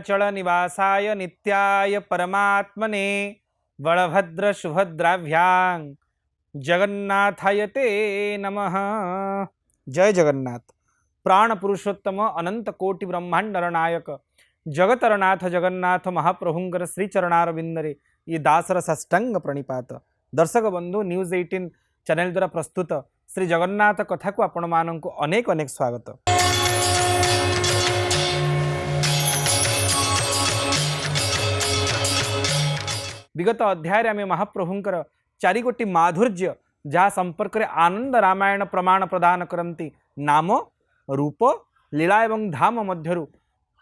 विंध्याचल निवासाय नित्याय परमात्मने बलभद्र सुभद्राभ्यां जगन्नाथाय ते नमः। जय जगन्नाथ। प्राण पुरुषोत्तम अनंत कोटि ब्रह्मांडर नायक जगतरनाथ जगन्नाथ महाप्रभुंकर श्री चरणारविंदरे ये दासर साष्टांग प्रणिपात। दर्शक बंधु न्यूज 18 चैनल द्वारा प्रस्तुत श्री जगन्नाथ कथा को आपण मानक अनेक अनेक स्वागत। विगत अध्याय आम महाप्रभुंकर चारिगोटी माधुर्य जहाँ संपर्क में आनंद रामायण प्रमाण प्रदान करती नाम रूप लीला एवं धाम मध्यरु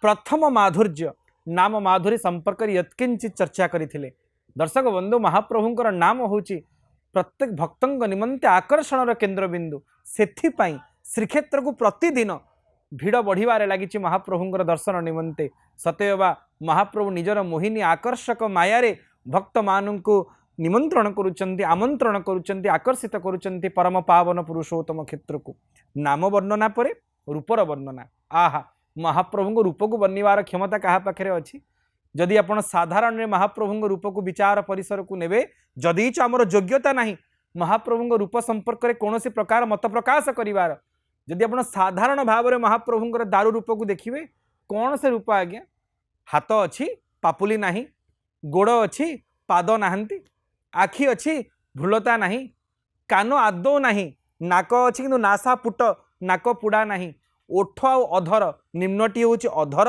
प्रथम माधुर्य नाम माधुरी संपर्क यत्किंचित चर्चा करथिले। दर्शक बंधु महाप्रभुंकर नाम होची प्रत्येक भक्तंग निमंते आकर्षण केन्द्रबिंदु। सेथिपाई श्रीक्षेत्र को प्रतिदिन भिड़ बढ़िबारे लागिछि महाप्रभुंकर दर्शन निमंते। सतयबा महाप्रभु निजर मोहिनी आकर्षक मायारे भक्त मानू निमंत्रण करुचंती आमंत्रण करुचंती आकर्षित करुचंती परम पावन पुरुषोत्तम क्षेत्र को। नाम वर्णना परे रूपर वर्णना। आहा महाप्रभु को रूप को वर्णिवार क्षमता क्या पाखे अच्छी। जदि आपण साधारण महाप्रभु रूप को विचार परिसर को नेबे जदि आमर योग्यता नहीं महाप्रभु रूप संपर्क में कौन प्रकार मत प्रकाश करिवार जदि आपण साधारण भाव में महाप्रभुंर दारू रूप को देखिए कौन से रूप आज्ञा। हाथ अच्छी पापुली नहीं, गोड़ अच्छी पाद नाहंती, आखि अच्छी भूलता नहीं, कान आदौ नहीं, नाक अच्छी किंतु नासा पुट नाक पुड़ा नहीं, ओठ आ अधर निम्नटी हूँ अधर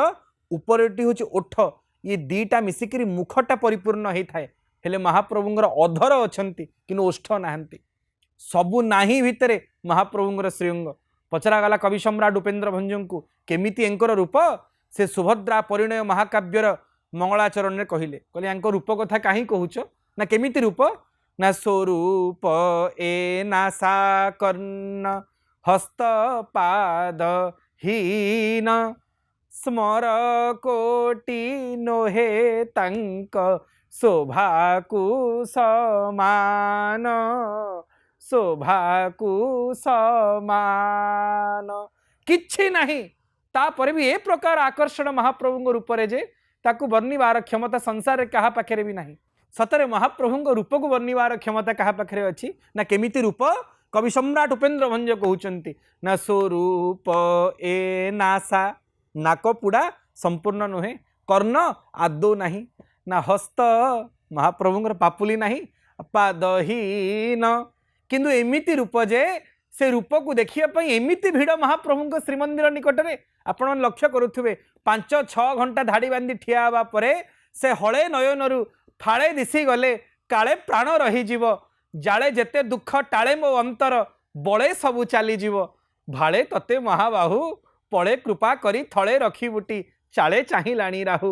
उपरटी हूँ ओठ ये दीटा मिसिकी मुखटा परिपूर्ण होता है। हेले महाप्रभुंर अधर अच्छी कि ओष्ठ नाहंती सबू नाही भितर महाप्रभुंर श्रीअंग। पचरागला कवि सम्राट उपेन्द्र भंज को केमिति एंकर रूप से सुभद्रा परिणय महाकाव्यर मंगलाचरण में कहले कहले रूप कथा कहीं कहूच ना केमिति रूप ना स्वरूप ए नासा कर्ण हस्त पाद हीन स्मर कोटि नोहे तंक शोभाकु समान शोभाकु समान किछि नहीं तापर भी ए प्रकार आकर्षण महाप्रभु रूप रे जे ताकू वर्णिवार क्षमता संसार क्या पाखे भी नहीं। सतरे महाप्रभु रूप को वर्णिवार क्षमता क्या पाखे अच्छी ना केमिति रूप कवि सम्राट उपेन्द्र भंज कहते ना स्वरूप ए नासा नाक पुड़ा संपूर्ण नुहे, कर्ण आदौ नहीं, ना हस्त महाप्रभुंर पापुली नहीं, पादहीन किंतु एमिति रूप जे से रूप को देखिए एमिति भिड़ महाप्रभु श्रीमंदिर निकट में आपण लक्ष्य करुवे 5-6 घंटा धाड़ी बांधी ठिया हवा परे से हले नयनरु फाड़े दिशी गले काले प्राण रहीजीव जाले जेते दुख टाले मो अंतर बड़े सबू चलीजीव भाड़े तते महाबाहु पड़े कृपा करी थले रखी बुटी चाले चाहिलाणी राहु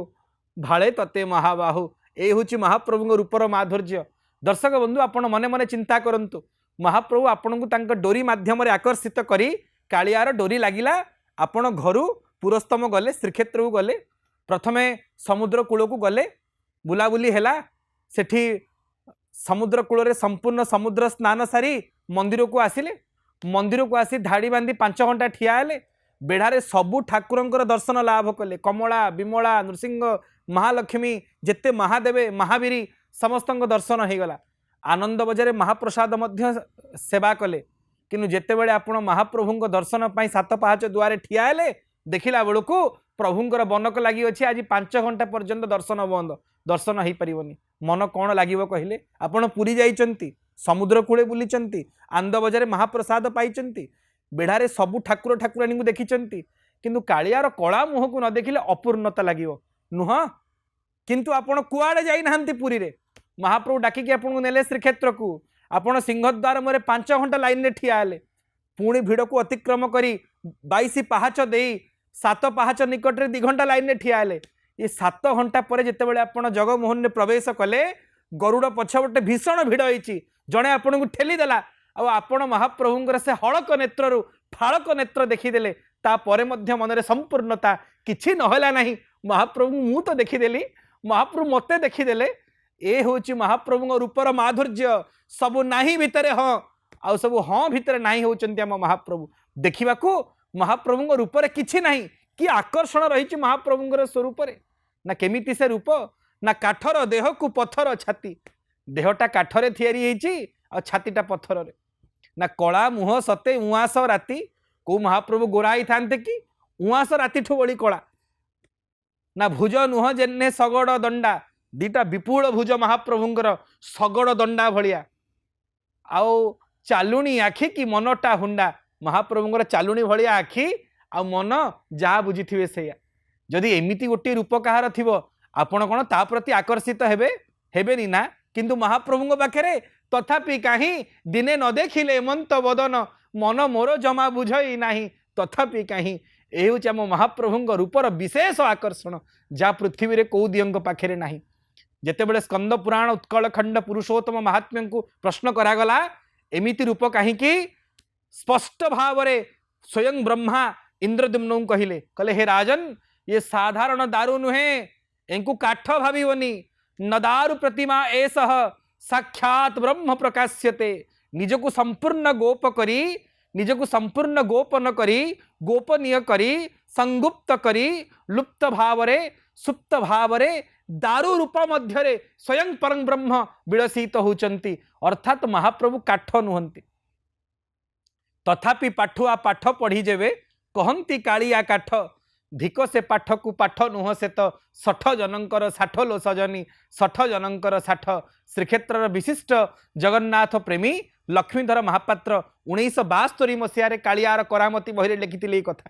भाड़े तते महाबाहु। ए हूँ महाप्रभु रूपर माधुर्य। दर्शक बंधु आपण मने मने चिंता करंतु महाप्रभु आपन को डोरी माध्यम आकर्षित करी कालियार डोरी लगिला आपण घरू पुरस्तम गले श्रीक्षेत्र को गले प्रथमे समुद्र कूल को गले बुलाबुली हैला सेठी समुद्र कूल रे संपूर्ण समुद्र स्नान सारी मंदिर को आसिले मंदिर को आसी धाड़ी बांधी 5 घंटा ठिया हेले बेढ़ारे सबू ठाकुरंकर दर्शन लाभ कले कमला विमला नृसिंह महालक्ष्मी जेते महादेवे महावीरी समस्त दर्शन हो गला। आनंद बजारे महाप्रसाद मध्य सेवा कले किनु जेते बेले आपण महाप्रभुंक दर्शन पाई 7 पाहाच दुआरे ठिया हेले देखिला बेलू प्रभुंकर बनक लगी अच्छी आज 5 घंटा पर्यंत दर्शन बंद दर्शन हो पारनि मन कौन लगे कहले आपण पुरी जाइचंती समुद्र कूले बुलीचंती आनंद बजारे महाप्रसाद पाइचंती बेढ़ारे सबू ठाकुर ठाकुराणी को देखिचंती किंतु कालियार कला मुह को न देखिले अपूर्णता लगिवो नुह किंतु आपण कुआड़े जाई नाहंती पुरी रे महाप्रभु डाकिकी आपको नेले श्रीक्षेत्र को आपण सिंहद्वार मोरे 5 घंटा लाइन रे ठिया हेले पुणी भिड़ को अतिक्रम करी 22 पाहाच देई 7 पाहाच निकट रे 2 घंटा लाइन रे ठिया हेले ये 7 घंटा पर जितेबाला आपण जगमोहन रे प्रवेश कले गरुड़ पछपटे भीषण भिड़ होईची जड़े आपन को ठेली देला आपण महाप्रभुंर से हड़क नेत्रु फाड़क नेत्र देखीदेले तापर मनरे संपूर्णता किछि नहला नहीं महाप्रभु मु तो देखीदेली महाप्रभु मते देखीदेले ए हूँ महाप्रभु रूपर माधुर्य सबू नाही भितर हाँ आउ सब हाँ भितर नाही होचंती आम महाप्रभु देखा महाप्रभु रूप किछि नहीं कि आकर्षण रही महाप्रभुंर स्वरूप ना केमिति से रूप ना काठर देह को पत्थर छाती देहटा काठरे थियारी हेची आ छातीटा पत्थर रे ना कला मुह सते उआस राति को महाप्रभु गोराई थांते कि उआस राति ठू बड़ी कला ना भुज नुह जेने सगड़ दंडा दीटा विपुल भुज महाप्रभुंकर सगड़ दंडा भलिया आओ चालुणी आखि कि मनटा हुंडा महाप्रभुंकर चालुणी भलिया आखि आ मन जहाँ बुझी से जदि एमिति गोटे रूप कहार थिबो आपण कौन ता प्रति आकर्षित हेबेनी ना किंतु महाप्रभु पाखे तथापि कहीं दिने न देखिले एमंत बदन मन मोर जमा बुझई नाही तथापि कहीं यह आम महाप्रभु रूपर विशेष आकर्षण जहाँ पृथ्वी रे कौ दियंक पाखे नाही जेतेबेले स्कंद पुराण उत्कल खंड पुरुषोत्तम महात्म्य को प्रश्न करागला एमिति रूप कहीं स्पष्ट भाव रे स्वयं ब्रह्मा इंद्रद्युम्न कहले कहले हे राजन ये साधारण दारू नुहे एंकु काठ भाविवनी न दारू प्रतिमा एसह साक्षात ब्रह्म प्रकाश्यते निजको संपूर्ण गोप करी निजको संपूर्ण गोपन करी गोपनीय करी संगुप्त करी लुप्त भावरे सुप्त भावरे दारू रूप मध्यरे स्वयं परम ब्रह्म विलसित होचंती अर्थात महाप्रभु काठ नुहंती तथापि पाठुआ पाठ पढ़ी जेबे कहंती कालिया काठ धिक से पाठ को पाठ नुह से तो 60 जनकर 60 लो सजनी 60 जनकर 60 श्रीक्षेत्र विशिष्ट जगन्नाथ प्रेमी लक्ष्मीधर महापात्र 1972 मसीह कालियार करामती बही लिखी कथा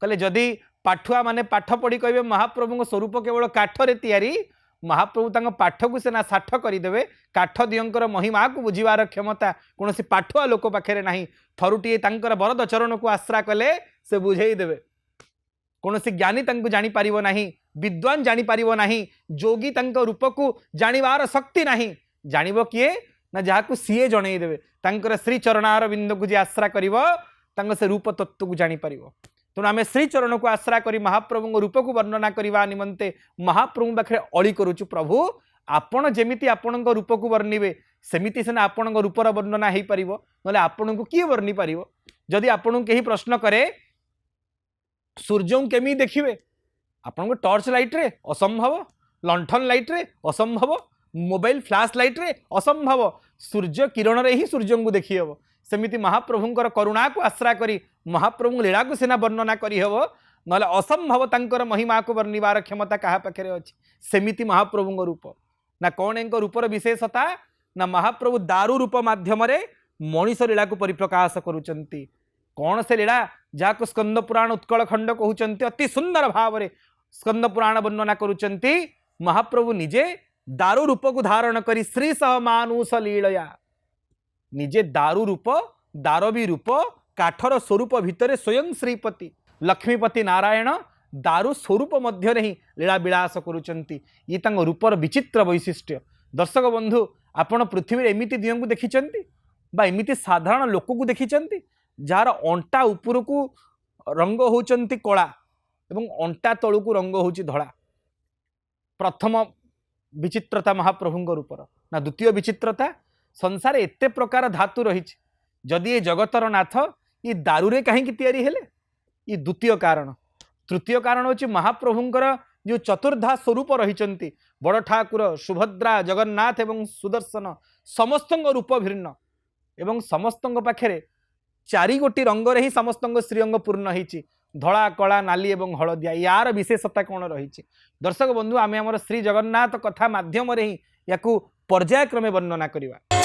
कहले जदि पाठुआ माने पाठ पढ़ी कहे महाप्रभु स्वरूप केवल काठरे तैयारी महाप्रभु तंग पाठ को सेना साठ करदे काठ दियंकर महिमा को बुझीबार क्षमता कौन पाठुआ लोक पाखे ना थरुटीए तांकर बरद चरण को आश्रा कले से बुझेई देवे कौन ज्ञानी जानी पारिबो नाही विद्वान जानी पारिबो नाही जोगी तंक रूप को जानिबार शक्ति नाही जानिबो किए ना जहाँ सीए जणई देवे तांकर श्री चरणार बिंद को जे आश्रा करिवो तांक से रूप तत्व को जानी पारिबो तेणु आम श्री चरण को आश्रा करी महाप्रभु रूप को वर्णना करने निमंते महाप्रभु पाखे अली करुचु प्रभु आपण जेमिति आपण रूप को वर्णिबे सेमिति सेना आपण रूपर वर्णना हो पार ना आपण को किए वर्णि पार जदि आपण कहीं प्रश्न करे सूर्य केमी देखिए आपन टॉर्च लाइट रे असंभव लंठन लाइट रे असंभव मोबाइल फ्लैश लाइट रे असंभव सूर्य किरण रे ही सूर्य को देखी हे सेमिति महाप्रभुंकर करुणा को आश्रा करी महाप्रभु लीला को सिना वर्णना करी हे ना असंभव तांकर महिमा को वर्णिबार क्षमता क्या पाखे अच्छी सेमिति महाप्रभु रूप ना कौन एक रूपर विशेषता ना महाप्रभु दारू रूप माध्यम मनीष लीला को परिप्रकाश करुचंती कौन से लीला जहाँ को स्कंद पुराण उत्कल खंड कहते अति सुंदर भाव में स्कंद पुराण वर्णना करुचंती महाप्रभु निजे दारू रूप को धारण करी श्री सह मानुष लीलया निजे दारू रूप दारवी रूप काठर स्वरूप भितर स्वयं श्रीपति लक्ष्मीपति नारायण दारू स्वरूप मध्य ही लीला विलास करुचंती ये तांको रूपर विचित्र वैशिष्ट्य दर्शक बंधु आपण पृथ्वी एमिति दियों को देखिचंती बा एमिति साधारण लोक को देखिचंती जार अंटा उपर को रंग होचंती कला एवं अंटा तलू को रंग होची धड़ा प्रथम विचित्रता महाप्रभु रूपर ना द्वितीय विचित्रता संसार एते प्रकार धातु रही जदि ये जगतर नाथ ये दारूरे कहीं तैयारी हेले ये द्वितीय कारण तृतीय कारण होची महाप्रभुंकर जो चतुर्धा स्वरूप रही बड़ ठाकुर सुभद्रा जगन्नाथ एवं सुदर्शन समस्त रूप भिन्न एवं समस्त पाखे चारि गोटी रंग ही समस्त श्रीअंग पूर्ण होती धला कला नाली एवं हलदिया यार विशेषता कौन रही दर्शक बंधु आम श्री जगन्नाथ कथा माध्यम ही या पर्यायक्रमे वर्णना करवा।